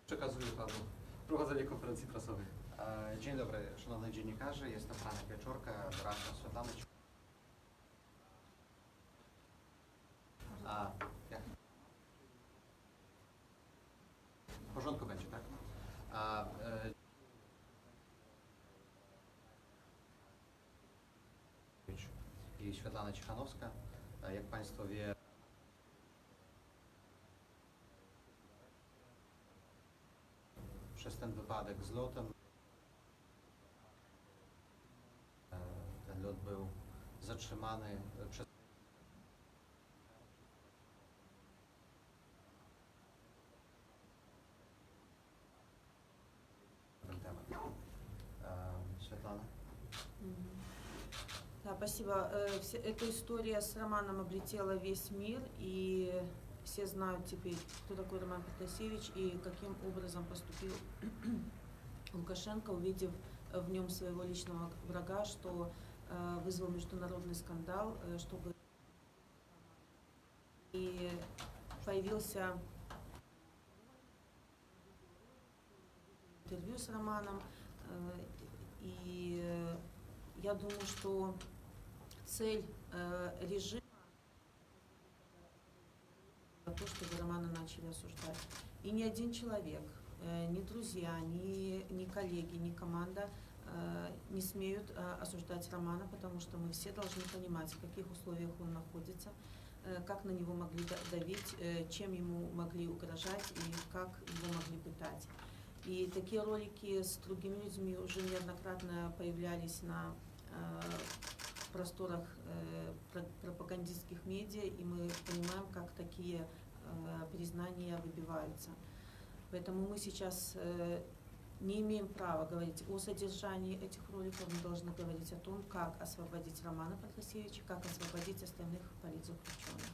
Przekazuję panu prowadzenie konferencji prasowej. Dzień dobry, szanowni dziennikarze. Jestem Franek Wieczorka, radca Svetlany. Jak? W porządku będzie, tak? I Svetlana Cichanowska. Jak Państwo wie, przez ten wypadek z lotem, ten lot był zatrzymany przez ten temat. Svetlana? Да, спасибо. Эта история с Романом облетела весь мир, и все знают теперь, кто такой Роман Протасевич и каким образом поступил Лукашенко, увидев в нем своего личного врага, что вызвал международный скандал, чтобы и появился интервью с Романом, и я думаю, что цель режима то, чтобы Романа начали осуждать. И ни один человек, ни друзья, ни коллеги, ни команда не смеют осуждать Романа, потому что мы все должны понимать, в каких условиях он находится, как на него могли давить, чем ему могли угрожать и как его могли пытать. И такие ролики с другими людьми уже неоднократно появлялись на просторах пропагандистских медиа, и мы понимаем, как такие признания выбиваются. Поэтому мы сейчас не имеем права говорить о содержании этих роликов, мы должны говорить о том, как освободить Романа Протасевича, как освободить остальных политзаключенных.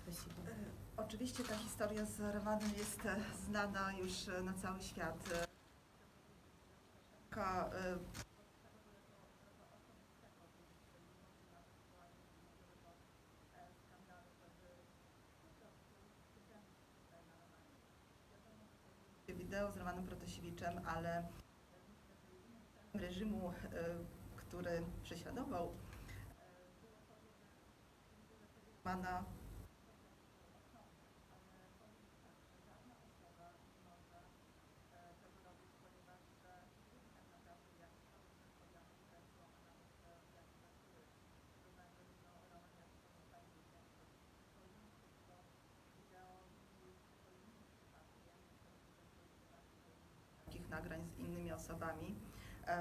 Спасибо. Oczywiście ta historia z Romanem jest znana już na cały świat. Wideo z Romanem Protasiewiczem, ale reżimu, który prześladował Romana, takich nagrań z innymi osobami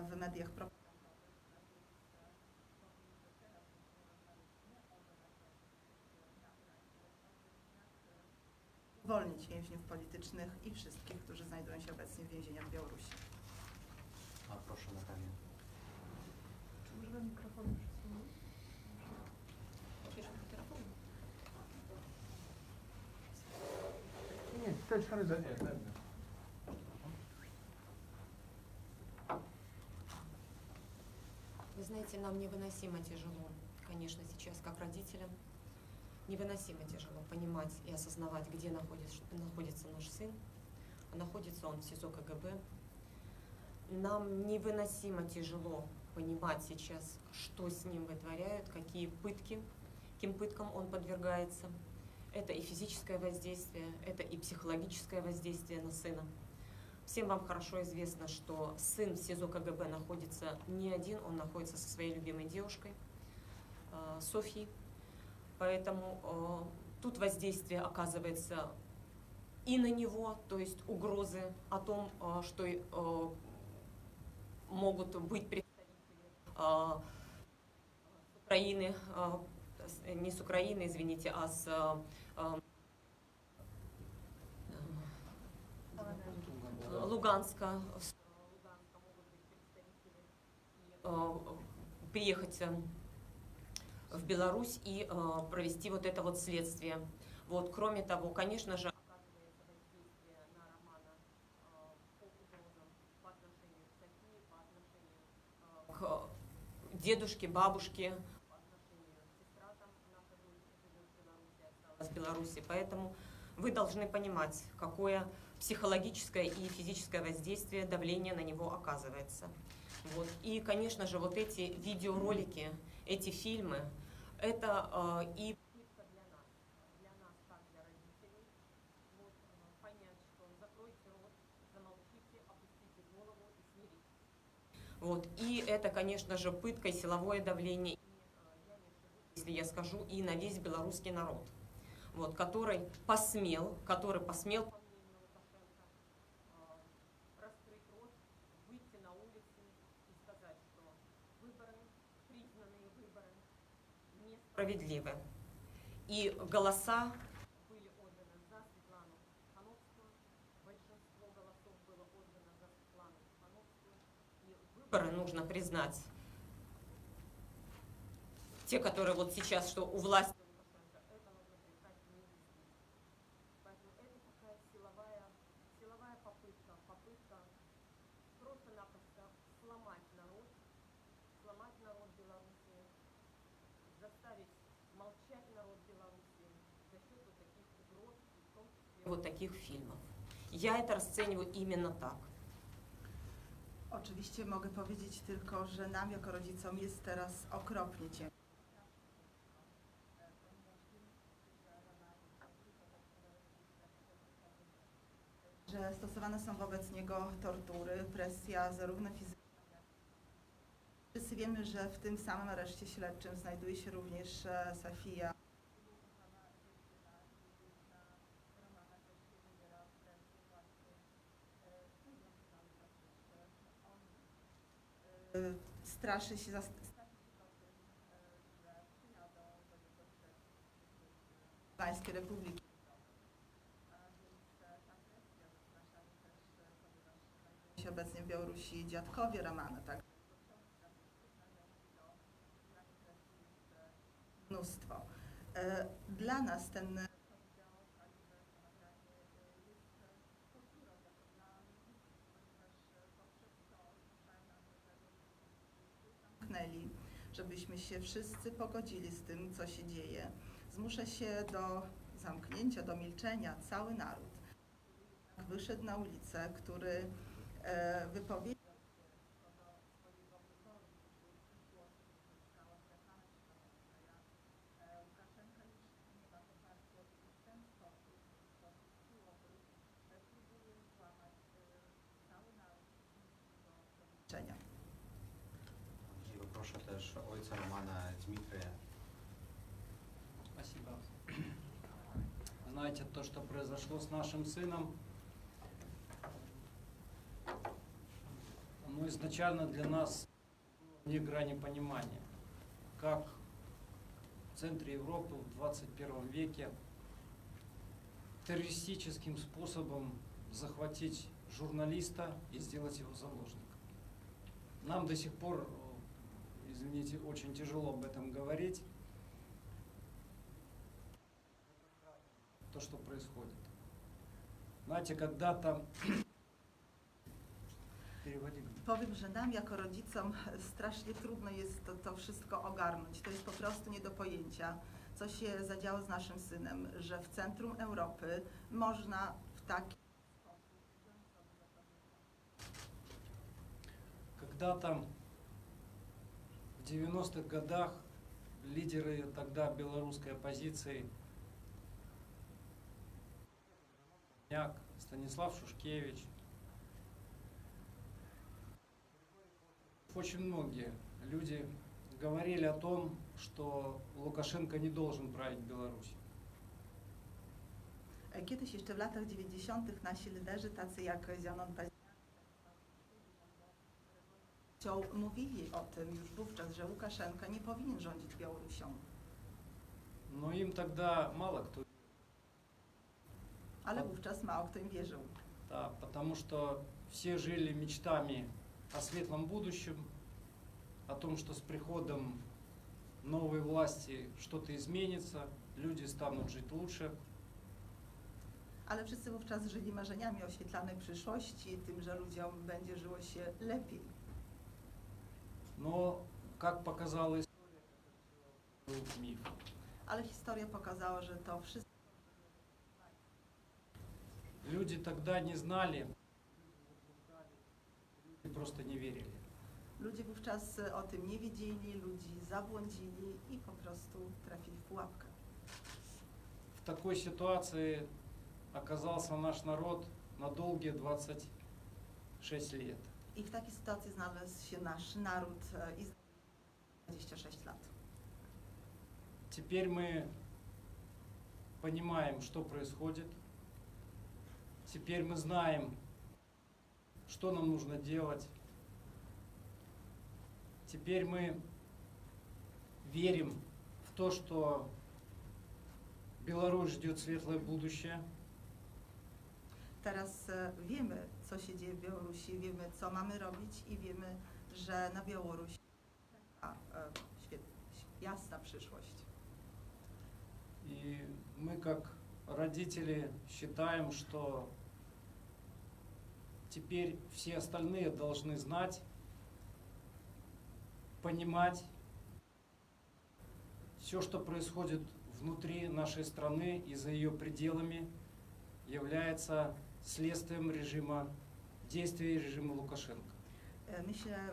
w mediach propagandowych. Uwolnić więźniów politycznych i wszystkich, którzy znajdują się obecnie w więzieniach Białorusi. Proszę, Natalia. Czy możemy mikrofon przesunąć? Nie, to jest charyzma. Вы знаете, нам невыносимо тяжело, конечно, сейчас как родителям, невыносимо тяжело понимать и осознавать, где находится наш сын. А находится он в СИЗО КГБ. Нам невыносимо тяжело понимать сейчас, что с ним вытворяют, какие пытки, каким пыткам он подвергается. Это и физическое воздействие, это и психологическое воздействие на сына. Всем вам хорошо известно, что сын в СИЗО КГБ находится не один, он находится со своей любимой девушкой Софьей. Поэтому тут воздействие оказывается и на него, то есть угрозы о том, что могут быть представители с Украины, не с Украины, извините, а с Луганска могут быть представители приехать в Беларусь и провести вот это вот следствие. Вот, кроме того, конечно же, оказывается воздействие на Романа по угрозам по отношению к Софии, по отношению к дедушке, бабушке, по отношению к сестра, там наша дочь живет в Беларуси, осталась в Беларуси. Поэтому вы должны понимать, какое психологическое и физическое воздействие, давление на него оказывается. Вот. И, конечно же, вот эти видеоролики, эти фильмы, это и пытка для нас, как для родителей, вот, понять, что закройте рот, замолчите, опустите голову и смиритесь. Вот. И это, конечно же, пытка и силовое давление, если я скажу, и на весь белорусский народ, вот, который посмел, по мнению Лукашенко, раскрыть рот, выйти на улицы и сказать, что выборы, признанные выборы, несправедливы. И голоса были отданы за Светлану Тихановскую, большинство голосов было отдано за Светлану Тихановскую, и выборы, нужно признать, те, которые вот сейчас, что у власти Лукашенко, это нужно признать недействительным. Поэтому это такая силовая попытка просто-напросто сломать народ Беларуси, заставить молчать народ Беларуси за счет вот таких угроз и в том числе вот таких фильмов. Я это расцениваю именно так. Oczywiście mogę powiedzieć tylko, że nam jako rodzicom jest teraz okropnie ciężko. Że stosowane są wobec niego tortury, presja zarówno fizyczna, jak i... Wszyscy wiemy, że w tym samym areszcie śledczym znajduje się również Safia. Straszy się Pańskiej Republiki. Się obecnie w Białorusi dziadkowie Romana, tak? Mnóstwo. Dla nas ten żebyśmy się wszyscy pogodzili z tym, co się dzieje. Zmusza się do zamknięcia, do milczenia cały naród. Wyszedł na ulicę, który wypowiedział się co do swojego wyboru, głosu uzyskała Svetlana Tichanovskaja. Łukaszenka już nie ma poparcia i w ten sposób, siłowy, próbuje złamać cały naród do milczenia. Proszę też ojca Романа Дмитрия. Спасибо. Знаете, то, что произошло с нашим сыном, оно изначально для нас вне грани понимания, как в центре Европы в 21 веке террористическим способом захватить журналиста и сделать его заложником. Нам до сих пор, извините, очень тяжело об этом говорить, то, что происходит. Знаете, когда-то... Powiem, że nam jako rodzicom strasznie trudno jest to wszystko ogarnąć. To jest po prostu nie do pojęcia, co się zadziało z naszym synem, że w centrum Europy można w taki sposób wziąć sobie za to. Когда-то в 90-х годах лидеры тогда белорусской оппозиции Станислав Шушкевич, очень многие люди говорили о том, что Лукашенко не должен править Беларусью. Kiedyś jeszcze w latach 90. nasi liderzy, tacy jak Zenon mówili o tym już wówczas, że Łukaszenka nie powinien rządzić Białorusią. Но им тогда мало кто... Ale wówczas mało kto im wierzył. Да, потому что все жили мечтами о светлом будущем, о том, что с приходом новой власти что-то изменится, люди станут жить лучше. Ale wszyscy wówczas żyli marzeniami o świetlanej przyszłości, tym, że ludziom będzie żyło się lepiej. Но, как показала история, это был миф. Ale historia pokazała, że to wszystko Люди тогда не знали, люди просто не верили. Ludzie wówczas o tym nie wiedzieli, ludzi zabłądzili i po prostu trafili w pułapkę. В такой ситуации оказался наш народ на долгие 26 лет. I w takiej sytuacji znalazł się nasz naród i 26 lat. Теперь мы понимаем, что происходит. Теперь мы знаем, что нам нужно делать. Теперь мы верим в то, что Беларусь ждет светлое будущее. Teraz wiemy, co się dzieje w Białorusi, wiemy, co mamy robić i wiemy, że na Białorusi czeka jasna przyszłość. И мы, как родители, считаем, что теперь все остальные должны знать, понимать все, что происходит внутри нашей страны и за ее пределами, является следствием режима, действий режима Лукашенко.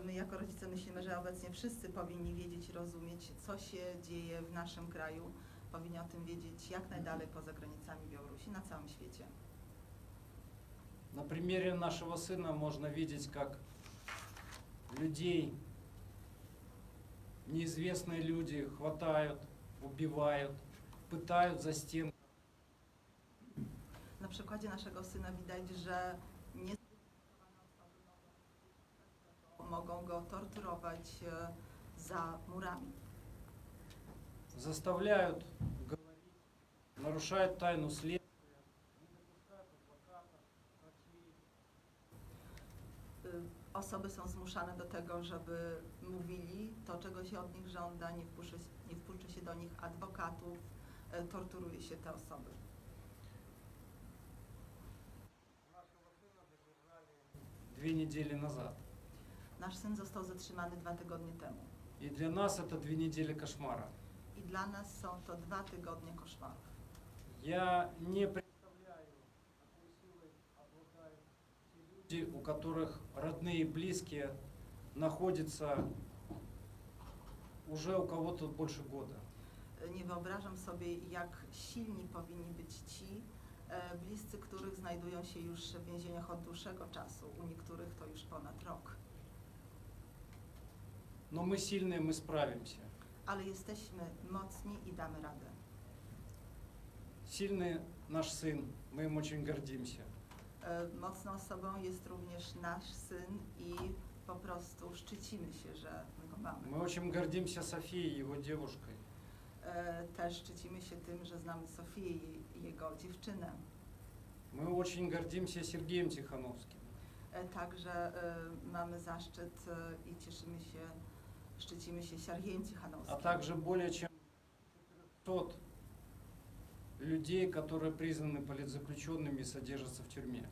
My jako rodzice myślimy, że obecnie wszyscy powinni wiedzieć i rozumieć, co się dzieje w naszym kraju. Powinni o tym wiedzieć jak najdalej poza granicami Białorusi, na całym świecie. На примере нашего сына можно видеть, как людей, неизвестные люди хватают, убивают, пытают за стенкой. Na przykładzie naszego syna widać, że mogą go torturować za murami. Заставляют говорить, нарушают тайну следствия, не допускают адвокатов, врачей. Osoby są zmuszane do tego, żeby mówili to, czego się od nich żąda, nie wpuszcza się do nich adwokatów, torturuje się te osoby. Нашего сына задержали 2 недели назад. Nasz syn został zatrzymany 2 tygodnie temu. И для нас это 2 недели кошмара. I dla nas są to 2 tygodnie koszmarów. Я не представляю, какой силой обладают те люди, у которых родные и близкие находятся уже у кого-то больше года. Nie wyobrażam sobie, jak silni powinni być ci bliscy, których znajdują się już w więzieniach od dłuższego czasu. U niektórych to już ponad rok. Но мы сильные, мы справимся. Ale jesteśmy mocni i damy radę. Сильный наш сын, мы им очень гордимся. Mocną osobą jest również nasz syn i po prostu szczycimy się, że my go mamy. Мы очень гордимся Софией, его девушкой. Też szczycimy się tym, że znamy Sofię i jego dziewczynę. Мы очень гордимся Сергеем Тихановским. Także mamy zaszczyt i szczycimy się Сергеем А Тихановским. также более чем 400 людей, которые признаны политзаключенными и содержатся в тюрьме.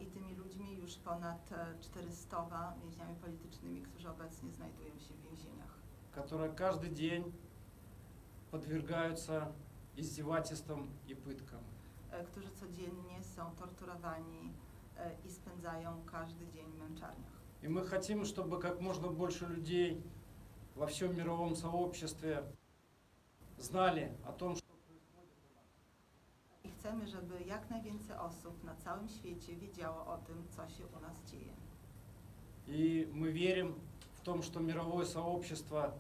I tymi ludźmi już ponad 400 więźniami politycznymi, którzy obecnie znajdują się w więzieniach. Которые каждый день подвергаются издевательствам и пыткам. Którzy codziennie są torturowani i spędzają każdy dzień w męczarniach. И мы хотим, чтобы как можно больше людей во всем мировом сообществе знали о том, что происходит у нас. I chcemy, żeby jak najwięcej osób na całym świecie wiedziało o tym, co się u nas dzieje. И мы верим в том, что мировое сообщество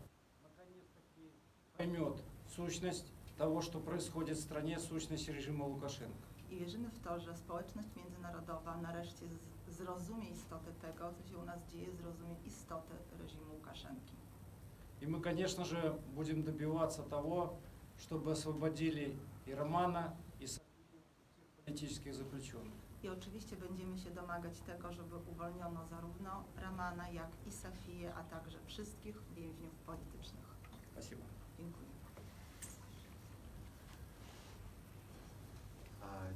наконец-таки поймет сущность того, что происходит в стране, сущность режима Лукашенко. I wierzymy w to, że społeczność międzynarodowa nareszcie zrozumie istotę tego, co się u nas dzieje, zrozumie istotę reżimu Łukaszenki. И мы, конечно же, будем добиваться того, чтобы освободили и Романа, и Софию, и всех политических заключенных. I oczywiście będziemy się domagać tego, żeby uwolniono zarówno Ramana, jak i Safiję, a także wszystkich więźniów politycznych. Спасибо. Dziękuję.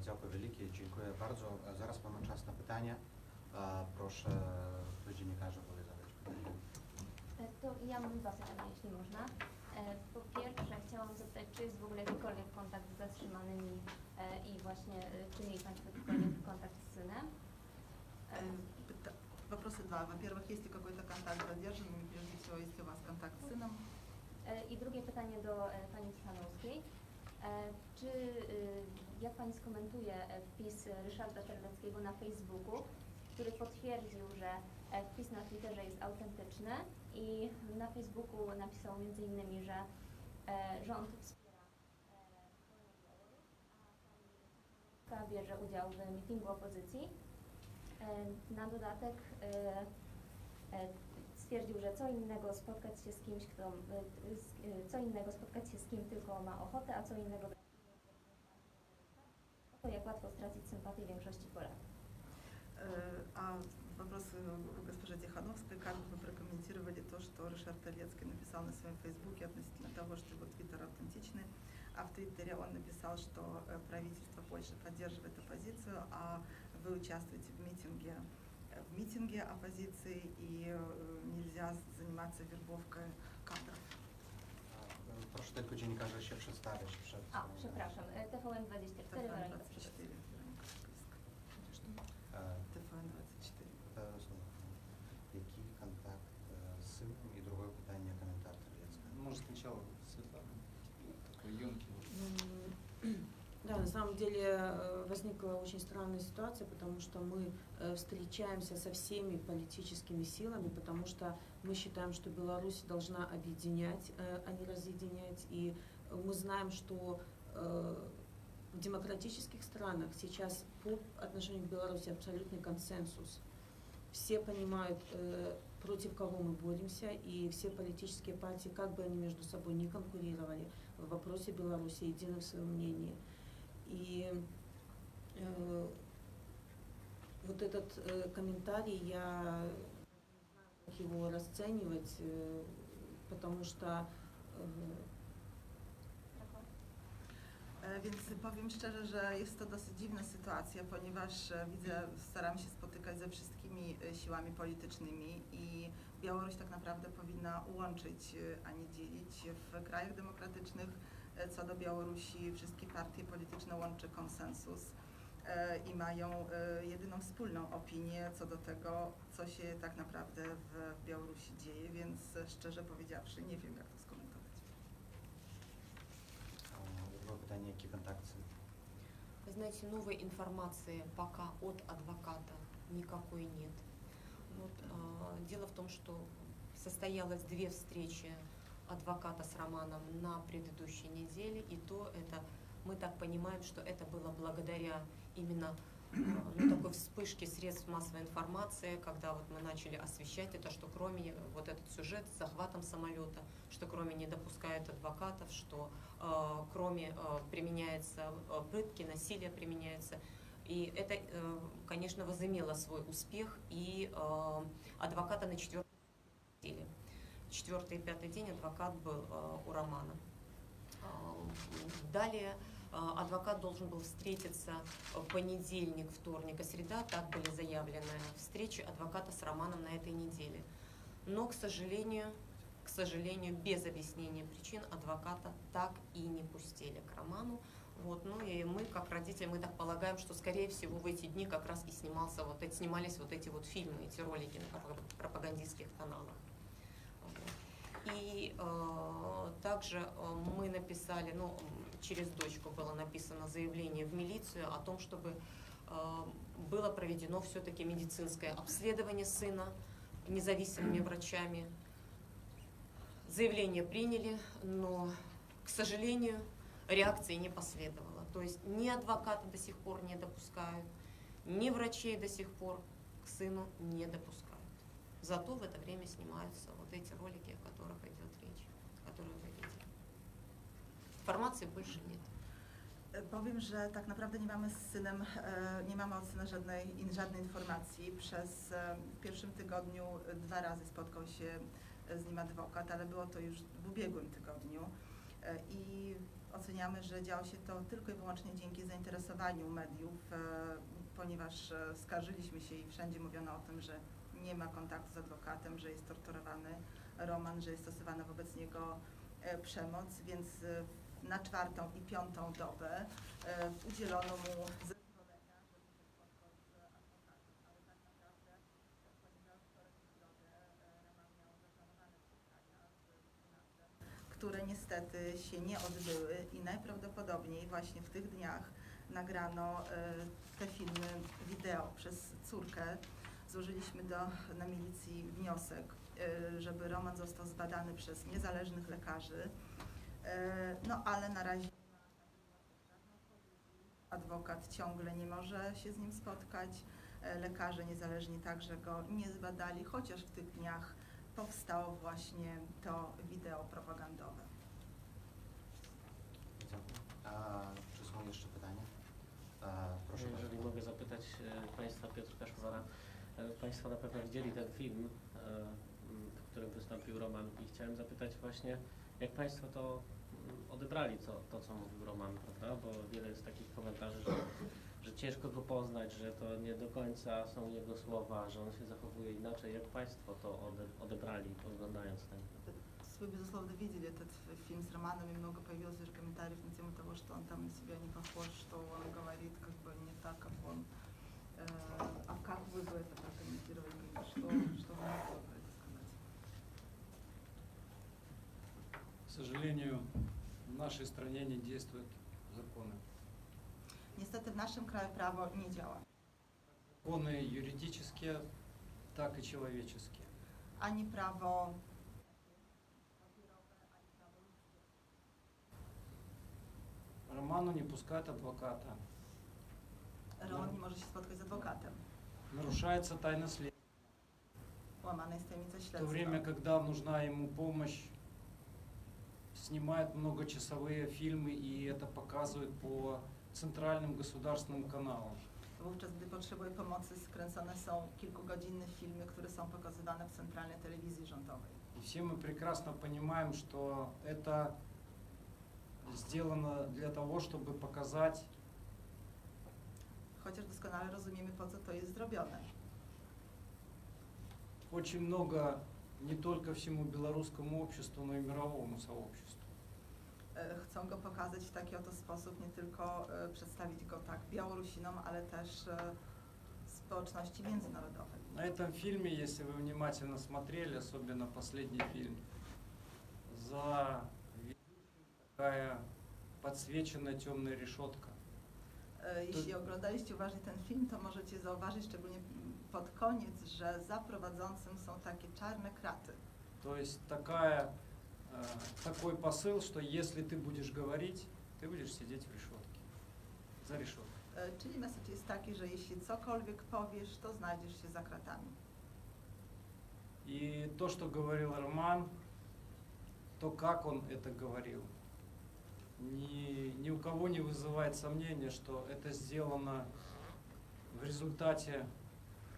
Дякую велике, dziękuję bardzo. Zaraz mamy czas na pytania. Proszę, ktoś dziennikarza powie zadać pytanie. To ja mam dwa pytania, jeśli można. Po pierwsze chciałam zapytać, czy jest w ogóle jakikolwiek kontakt z zatrzymanymi i właśnie czy mieli Państwo jakikolwiek kontakt z synem? Вопросы два. Во-первых, есть ли какой-то контакт с задержанными? Прежде всего, есть ли у вас контакт с сыном? I drugie pytanie do Pani Cichanowskiej. Czy, jak Pani skomentuje wpis Ryszarda Terleckiego na Facebooku, który potwierdził, że wpis na Twitterze jest autentyczny i na Facebooku napisał m.in., że rząd wspiera wolną Białoruś, a Pani bierze udział w mitingu opozycji. Na dodatek stwierdził, że co innego spotkać się z kimś, co innego spotkać się z kim tylko ma ochotę, a co innego to jak łatwo stracić sympatię większości Polaków. А вопрос госпожи Тихановской. Как бы вы прокомментировали то, что Ришард Терlecki написал на своем фейсбуке относительно того, что его твиттер аутентичный, а в твиттере он написал, что правительство Польши поддерживает оппозицию, а вы участвуете в митинге оппозиции и нельзя заниматься вербовкой кадров. Proszę tylko dziennikarzy się przedstawić przed... Przepraszam, TVN24, Weronika Przybyszko. ТФН-24. Який контакт з сином? І друге питання, коментар Терlecka. Может, сначала Светлана. Такой емкий. Да, на самом деле возникла очень странная ситуация, потому что мы встречаемся со всеми политическими силами, потому что мы считаем, что Беларусь должна объединять, а не разъединять. И мы знаем, что в демократических странах сейчас по отношению к Беларуси абсолютный консенсус. Все понимают, против кого мы боремся, и все политические партии, как бы они между собой не конкурировали, в вопросе Беларуси едины в своем мнении. И вот этот комментарий, я не знаю, как его расценивать, потому что Więc powiem szczerze, że jest to dosyć dziwna sytuacja, ponieważ widzę, staram się spotykać ze wszystkimi siłami politycznymi i Białoruś tak naprawdę powinna łączyć, a nie dzielić. W krajach demokratycznych co do Białorusi wszystkie partie polityczne łączy konsensus i mają jedyną wspólną opinię co do tego, co się tak naprawdę w Białorusi dzieje, więc szczerze powiedziawszy nie wiem, jak to skomentować. Друге питання, який контакт з сином? Вы знаете, новой информации пока от адвоката никакой нет. Вот, дело в том, что состоялось 2 встречи адвоката с Романом на предыдущей неделе, и то это, мы так понимаем, что это было благодаря именно такой вспышке средств массовой информации, когда вот мы начали освещать это, что кроме вот этот сюжет с захватом самолета, что кроме не допускают адвокатов, что кроме применяется пытки, насилие применяется. И это, конечно, возымело свой успех, и адвоката на 4-й неделе. 4-й и 5-й день адвокат был у Романа. Далее адвокат должен был встретиться в понедельник, вторник и среда. Так были заявлены встречи адвоката с Романом на этой неделе. Но, к сожалению, без объяснения причин адвоката так и не пустили к Роману. Вот, ну и мы, как родители, мы так полагаем, что, скорее всего, в эти дни как раз и снимались вот эти вот фильмы, эти ролики на пропагандистских каналах. И также мы написали, через дочку было написано заявление в милицию о том, чтобы было проведено все-таки медицинское обследование сына независимыми врачами. Заявление приняли, но, к сожалению, реакции не последовало. То есть ни адвоката до сих пор не допускают, ни врачей до сих пор к сыну не допускают. Зато в это время снимаются вот эти ролики, о которых идет речь, которые вы видели. Информации больше нет. Powiem, że tak naprawdę nie mamy z synem, nie mamy od syna żadnej informacji. W pierwszym tygodniu 2 razy spotkał się z nim adwokat, ale było to już w ubiegłym tygodniu i oceniamy, że działo się to tylko i wyłącznie dzięki zainteresowaniu mediów, ponieważ skarżyliśmy się i wszędzie mówiono o tym, że nie ma kontaktu z adwokatem, że jest torturowany Roman, że jest stosowana wobec niego przemoc, więc na 4. i 5. dobę udzielono mu zezwolenia, żeby się spotkał z adwokatem, ale tak naprawdę, ponieważ wczoraj w środę Roman miał zaplanowane spotkania z mecenasem, które niestety się nie odbyły i najprawdopodobniej właśnie w tych dniach nagrano te filmy wideo przez córkę. Złożyliśmy na milicji wniosek, żeby Roman został zbadany przez niezależnych lekarzy, no ale na razie nie ma na ten wniosek żadnej odpowiedzi. Adwokat ciągle nie może się z nim spotkać, lekarze niezależni także go nie zbadali, chociaż w tych dniach powstało właśnie to wideo propagandowe. Dziękuję. Czy są jeszcze pytania? Proszę Jeżeli bardzo. mogę zapytać Państwa, Piotr Kaszowara, Państwo na pewno widzieli ten film, w którym wystąpił Roman i chciałem zapytać właśnie, jak Państwo to odebrali, to co mówił Roman, prawda? Bo wiele jest takich komentarzy, że ciężko go poznać, że to nie do końca są jego słowa, że on się zachowuje inaczej. Jak Państwo to odebrali, oglądając ten film? Вы, безусловно, видели этот фильм с Романом, и много появилось уже комментариев на тему того, что он там на себя не похож, что он говорит как бы не так, как он. А как вы бы это прокомментировали? Что вы могли про это сказать? К сожалению, в нашей стране не действуют законы. Niestety w naszym kraju prawo nie działa. Законы юридические, так и человеческие. Ani prawo Роману не пускают адвоката. Roman nie może się spotkać z adwokatem. Нарушается тайна следствия. Łamana jest tajemnica В то время, śledztwa. когда нужна ему помощь, снимают многочасовые фильмы, и это показывают по центральным государственным каналам. Wówczas, gdy potrzebuje pomocy, skręcone są kilkugodzinne filmy, które są pokazywane w centralnej telewizji rządowej. И все мы прекрасно понимаем, что это сделано для того, чтобы показать Chociaż doskonale rozumiemy, po co to jest zrobione. очень много не только всему белорусскому обществу, но и мировому сообществу. Chcą go pokazać w taki oto sposób, nie tylko przedstawić go tak Białorusinom, ale też społeczności międzynarodowej. На этом фильме, если вы внимательно смотрели, особенно последний фильм, за такая подсвеченная темная решетка. Jeśli oglądaliście uważnie ten film, to możecie zauważyć, szczególnie pod koniec, że za prowadzącym są takie czarne kraty. То есть такой посыл, что если ты будешь говорить, ты будешь сидеть в решетке, за решеткой. Czyli message jest taki, że jeśli cokolwiek powiesz, to znajdziesz się za kratami. И то, что говорил Роман, то, как он это говорил, ни у кого не вызывает сомнения, что это сделано в результате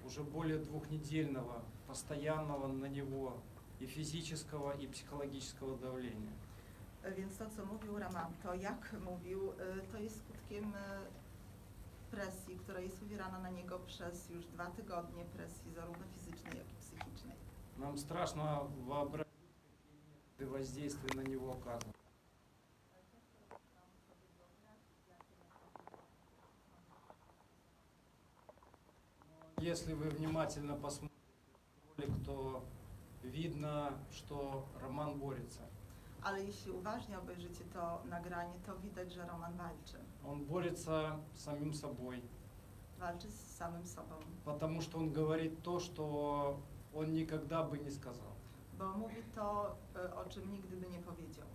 уже более двухнедельного, постоянного на него и физического, и психологического давления. Więc to, co mówił Roman, to jak mówił, to jest skutkiem presji, która jest wywierana na niego przez już 2 tygodnie, presji zarówno fizycznej, jak i psychicznej. Нам страшно вообразить, какие воздействия на него оказывают. Если вы внимательно посмотрите ролик, то видно, что Роман борется. Ale jeśli uważnie obejrzycie to nagranie, to widać, że Roman walczy. Он борется с самим собой, Walczy z samym sobą, потому что он говорит то, что он никогда бы не сказал. bo mówi to, o czym nigdy by nie powiedział.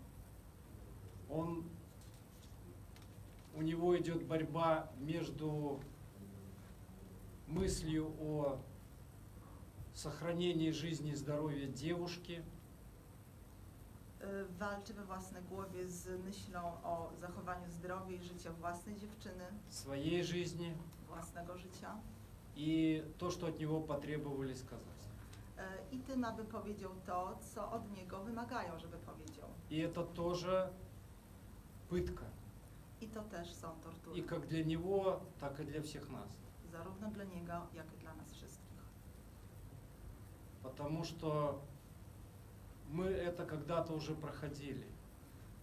У него идет борьба между мыслью о сохранении жизни и здоровья девушки Walczy we własnej głowie z myślą o zachowaniu zdrowia i życia własnej dziewczyny, своей жизни własnego życia и то, что от него потребовали сказать. i tym, aby powiedział to, co od niego wymagają, żeby powiedział. И это тоже пытка. I to też są И tortury, как для него, так и для всех нас. zarówno dla niego, jak i dla nas wszystkich. Потому что мы это когда-то уже проходили.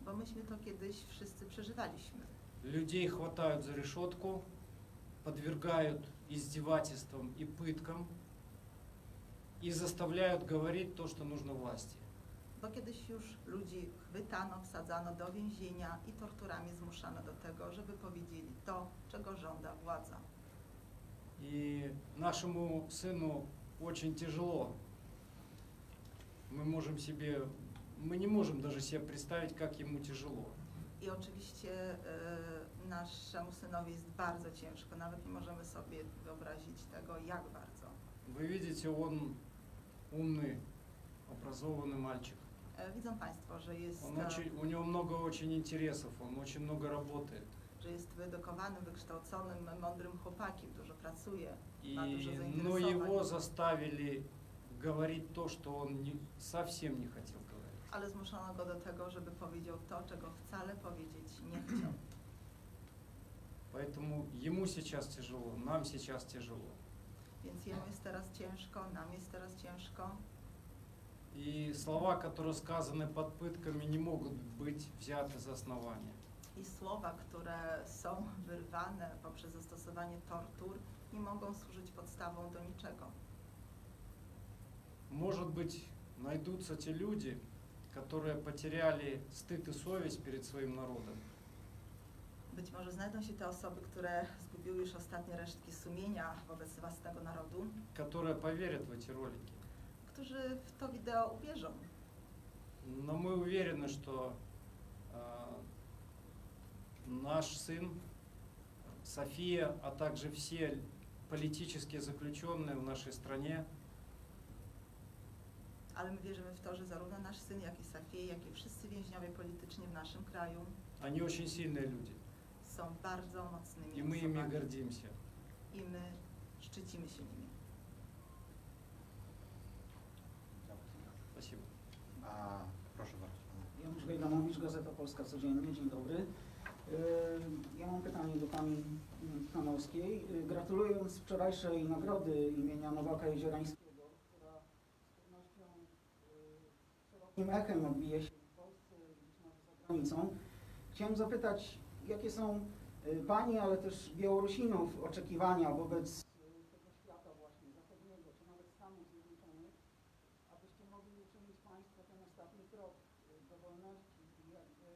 bo myśmy to kiedyś wszyscy przeżywaliśmy. Людей хватают за решетку, подвергают издевательствам и пыткам и заставляют говорить то, что нужно власти. Bo kiedyś już ludzi chwytano, wsadzano do więzienia i torturami zmuszano do tego, żeby powiedzieli to, czego żąda władza. И нашему сыну очень тяжело. Мы не можем даже себе представить, как ему тяжело. I oczywiście naszemu synowi jest bardzo ciężko, nawet nie możemy sobie wyobrazić tego, jak bardzo. Вы видите, он умный, образованный мальчик. Widzą Państwo, że jest, У него много очень интересов, он очень много работает. że jest wyedukowanym, wykształconym, mądrym chłopakiem, dużo pracuje, ma dużo Но zainteresowań. его заставили говорить то, что он совсем не хотел говорить. Ale zmuszono go do tego, żeby powiedział to, czego wcale powiedzieć nie chciał. Поэтому ему сейчас тяжело, нам сейчас тяжело. Więc jemu jest teraz ciężko, nam jest teraz ciężko. И слова, которые сказаны под пытками, не могут быть взяты за основание. I słowa, które są wyrwane poprzez zastosowanie tortur, nie mogą służyć podstawą do niczego. Может быть, найдутся те люди, которые потеряли стыд и совесть перед своим народом. Być może znajdą się te osoby, które zgubiły już ostatnie resztki sumienia wobec własnego narodu, Которые поверят в эти ролики. którzy w to wideo uwierzą. Но мы уверены, что наш сын, София, а также все политические заключенные в нашей стране Ale my wierzymy w to, że zarówno nasz syn, jak i Safie, jak i wszyscy więźniowie polityczni w naszym kraju они очень сильные люди. są bardzo mocnymi И мы ими osobami гордимся. i my szczycimy się nimi. Спасибо. Proszę bardzo. Janusz Gajdanowicz, Gazeta Polska Codziennie. Dzień dobry. Ja mam pytanie do pani Cichanowskiej. Gratulując wczorajszej nagrody imienia Nowaka Jeziorańskiego, która z pewnością szerokim echem odbije się w Polsce, gdzieś nawet za granicą, chciałem zapytać, jakie są pani, ale też Białorusinów oczekiwania wobec tego świata właśnie zachodniego, czy nawet Stanów Zjednoczonych, abyście mogli uczynić państwo ten ostatni krok do wolności i jakby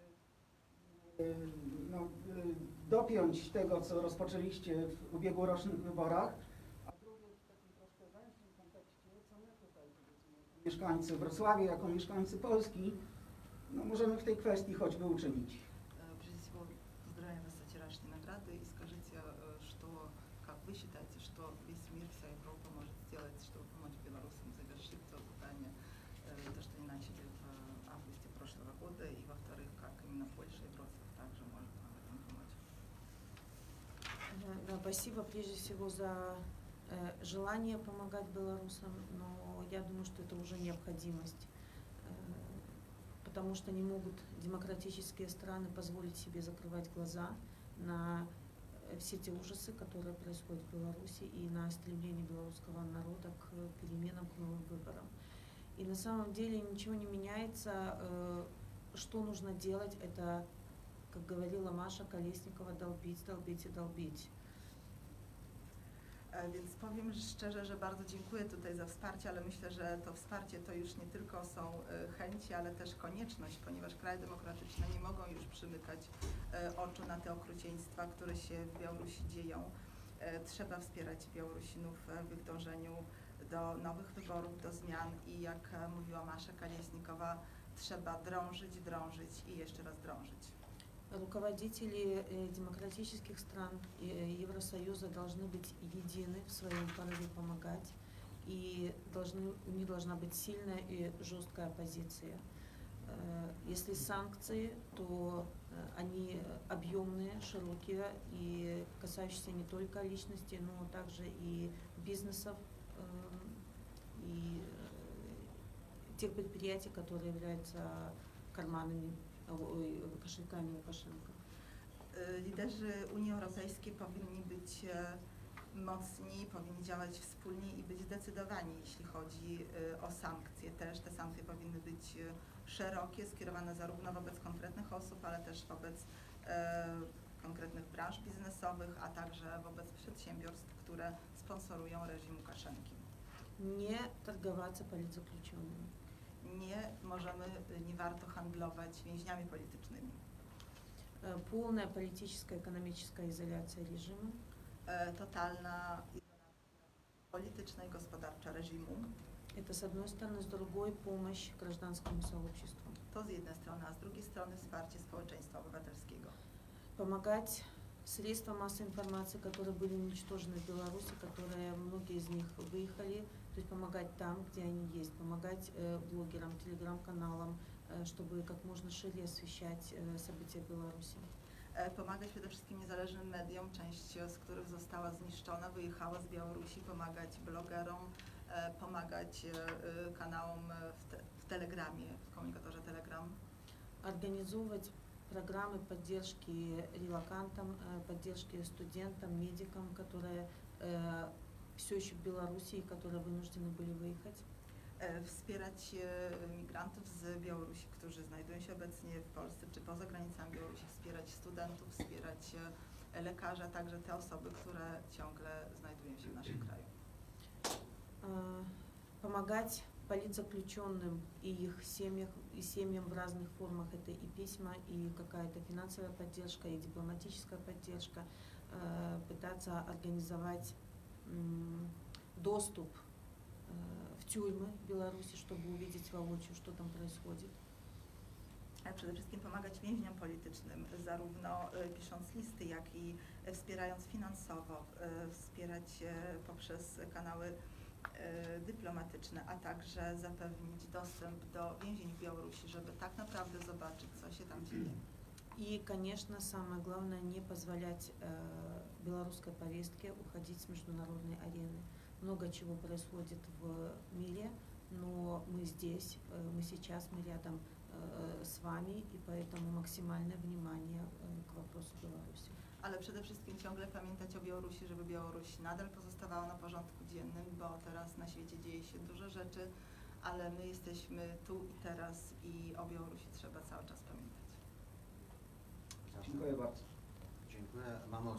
dopiąć tego, co rozpoczęliście w ubiegłorocznych wyborach, a drugie w takim troszkę węższym kontekście, co my tutaj, powiedzmy, jako mieszkańcy Wrocławia, jako mieszkańcy Polski, możemy w tej kwestii choćby uczynić. Прежде всего, поздравляем вас со вчерашней наградой и скажите, что, как вы считаете, что весь мир, вся Европа может сделать, чтобы помочь белорусам завершить то задание, то, что они начали в августе прошлого года, и, во-вторых, как именно Польша и Вроцлав также может нам в этом помочь. Да, спасибо прежде всего за желание помогать белорусам, но я думаю, что это уже необходимость, потому что не могут демократические страны позволить себе закрывать глаза на все те ужасы, которые происходят в Беларуси, и на стремление белорусского народа к переменам, к новым выборам. И на самом деле ничего не меняется. Что нужно делать, это, как говорила Маша Колесникова, долбить, долбить и долбить. Więc powiem szczerze, że bardzo dziękuję tutaj za wsparcie, ale myślę, że to wsparcie to już nie tylko są chęci, ale też konieczność, ponieważ kraje demokratyczne nie mogą już przymykać oczu na te okrucieństwa, które się w Białorusi dzieją. Trzeba wspierać Białorusinów w ich dążeniu do nowych wyborów, do zmian i jak mówiła Masza Kolesnikowa, trzeba drążyć i jeszcze raz drążyć. Руководители демократических стран Евросоюза должны быть едины в своем порыве помогать, и у них должна быть сильная и жесткая позиция. Если санкции, то они объемные, широкие и касающиеся не только личностей, но также и бизнесов, и тех предприятий, которые являются карманами, koszynkami Łukaszenka. Liderzy Unii Europejskiej powinni być mocni, powinni działać wspólnie i być zdecydowani, jeśli chodzi o sankcje. Też te sankcje powinny być szerokie, skierowane zarówno wobec konkretnych osób, ale też wobec konkretnych branż biznesowych, a także wobec przedsiębiorstw, które sponsorują reżim Łukaszenki. Не торговаться политзаключенными. Nie warto handlować więźniami politycznymi. Полная политическая, экономическая изоляция режима. Totalna izolacja polityczna i gospodarcza reżimu. Это с одной стороны, с другой помощь гражданскому сообществу. To z jednej strony, a z drugiej strony wsparcie społeczeństwa obywatelskiego. Помогать средства массовой информации, которые были уничтожены в Беларуси, которые многие из них выехали, то есть помогать там, где они есть, помогать блогерам, телеграм-каналам, чтобы как можно шире освещать события в Беларуси. Pomagać przede wszystkim niezależnym mediom, część z których została zniszczona, wyjechała z Białorusi, pomagać blogerom, pomagać kanałom w Telegramie, w komunikatorze Telegram. Организовывать программы поддержки релокантам, поддержки студентам, медикам, которые все еще в Беларуси и которые вынуждены были выехать. Wspierać migrantów z Białorusi, którzy znajdują się obecnie w Polsce czy poza granicami Białorusi, wspierać studentów, wspierać lekarzy, a także te osoby, które ciągle znajdują się w naszym kraju. Помогать политзаключенным и их семьям в разных формах. Это и письма, и какая-то финансовая поддержка, и дипломатическая поддержка. Пытаться организовать доступ w тюрьмы w Białorusi, żeby увидеть воочию, что там происходит. Przede wszystkim pomagać więźniom politycznym, zarówno pisząc listy, jak i wspierając finansowo, wspierać poprzez kanały dyplomatyczne, a także zapewnić dostęp do więzień w Białorusi, żeby tak naprawdę zobaczyć, co się tam dzieje. И, конечно, самое главное, не позволять белорусской повестке уходить с международной арены. Много чего происходит в мире, но мы здесь, мы сейчас, мы рядом с вами, и поэтому максимальное внимание к вопросу Беларуси. Ale przede wszystkim ciągle pamiętać o Białorusi, żeby Białoruś nadal pozostawała na porządku dziennym, bo teraz na świecie dzieje się dużo rzeczy, ale my jesteśmy tu i teraz i o Białorusi trzeba cały czas pamiętać. Dziękuję bardzo. Dziękuję. Mamy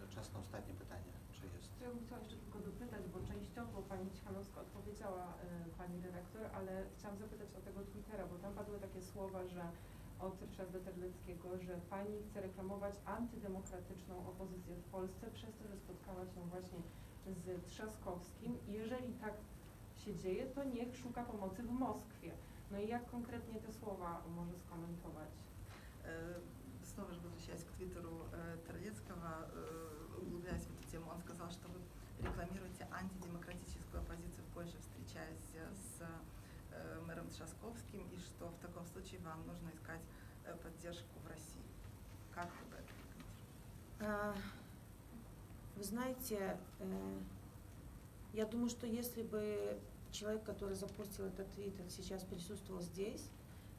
czas na ostatnie pytanie. Czy jest? Ja bym chciała jeszcze tylko dopytać, bo częściowo pani Cichanowska odpowiedziała pani dyrektor, ale chciałam zapytać o tego Twittera, bo tam padły takie słowa, że od Ryszarda Terleckiego, że pani chce reklamować antydemokratyczną opozycję w Polsce przez to, że spotkała się właśnie z Trzaskowskim i jeżeli tak się dzieje, to niech szuka pomocy w Moskwie. No i jak konkretnie te słowa może skomentować? Снова же возвращаясь к твиттеру Терлецкого, углубляясь в эту тему, он сказал, что вы рекламируете антидемократическую оппозицию в Польше, встречаясь с мэром Трzaskowskim, и что в таком случае вам нужно искать поддержку в России. Как вы это прокомментируете? Вы знаете, я думаю, что если бы человек, который запустил этот твиттер, сейчас присутствовал здесь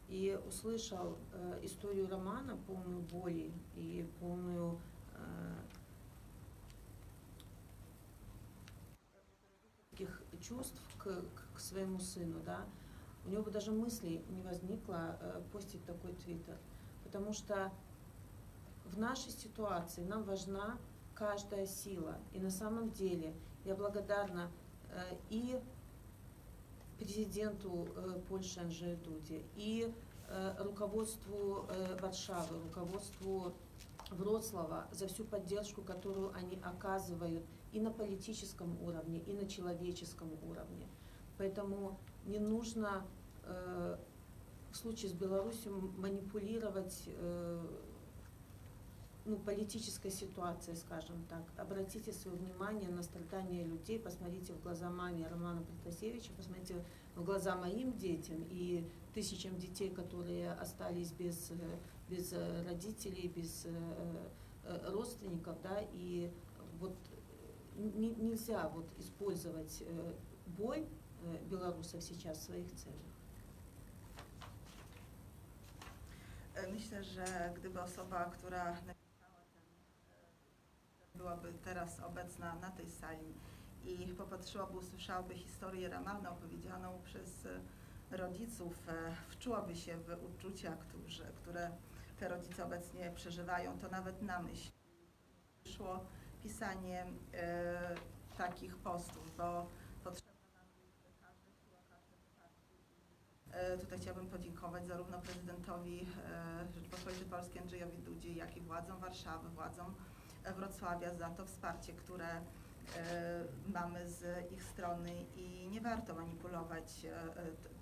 и услышал историю романа, полную боли и полную таких чувств к своему сыну, да, у него бы даже мысли не возникло постить такой твиттер, потому что в нашей ситуации нам важна каждая сила, и на самом деле я благодарна и президенту Польши Анджею Дуде, и руководству Варшавы, руководству Вроцлава за всю поддержку, которую они оказывают и на политическом уровне, и на человеческом уровне. Поэтому не нужно в случае с Беларусью манипулировать политической ситуацией, скажем так. Обратите свое внимание на страдания людей, посмотрите в глаза маме Романа Протасевича, посмотрите в глаза моим детям и тысячам детей, которые остались без родителей, без родственников, да, и вот нельзя вот использовать боль белорусов сейчас в своих целях. Myślę, że gdyby osoba, która napisała ten byłaby teraz obecna na tej sali i popatrzyłaby, usłyszałaby historię Ramana opowiedzianą przez rodziców, wczułaby się w uczucia, które te rodzice obecnie przeżywają, to nawet na myśl przyszło pisanie takich postów, bo potrzebna nam jest każda siła, każde poparcie. Tutaj chciałabym podziękować zarówno prezydentowi Rzeczypospolitej Polskiej Andrzejowi Dudzie, jak i władzom Warszawy, władzom Wrocławia za to wsparcie, które mamy z ich strony i nie warto manipulować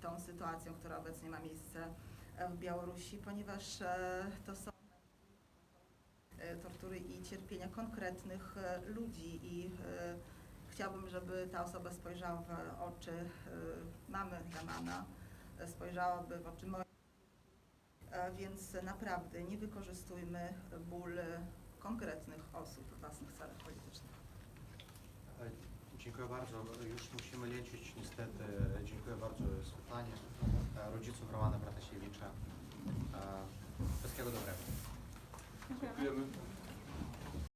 tą sytuacją, która obecnie ma miejsce w Białorusi, ponieważ to są tortury i cierpienia konkretnych ludzi i chciałabym, żeby ta osoba spojrzała w oczy mamy Ramana, spojrzałaby w oczy moich, więc naprawdę nie wykorzystujmy ból konkretnych osób w własnych celach politycznych. Dziękuję bardzo. Już musimy lecieć niestety. Dziękuję bardzo Sławanie, rodziców Romana Pratasiewicza. Wszystkiego dobrego. Dziękujemy. Dziękujemy.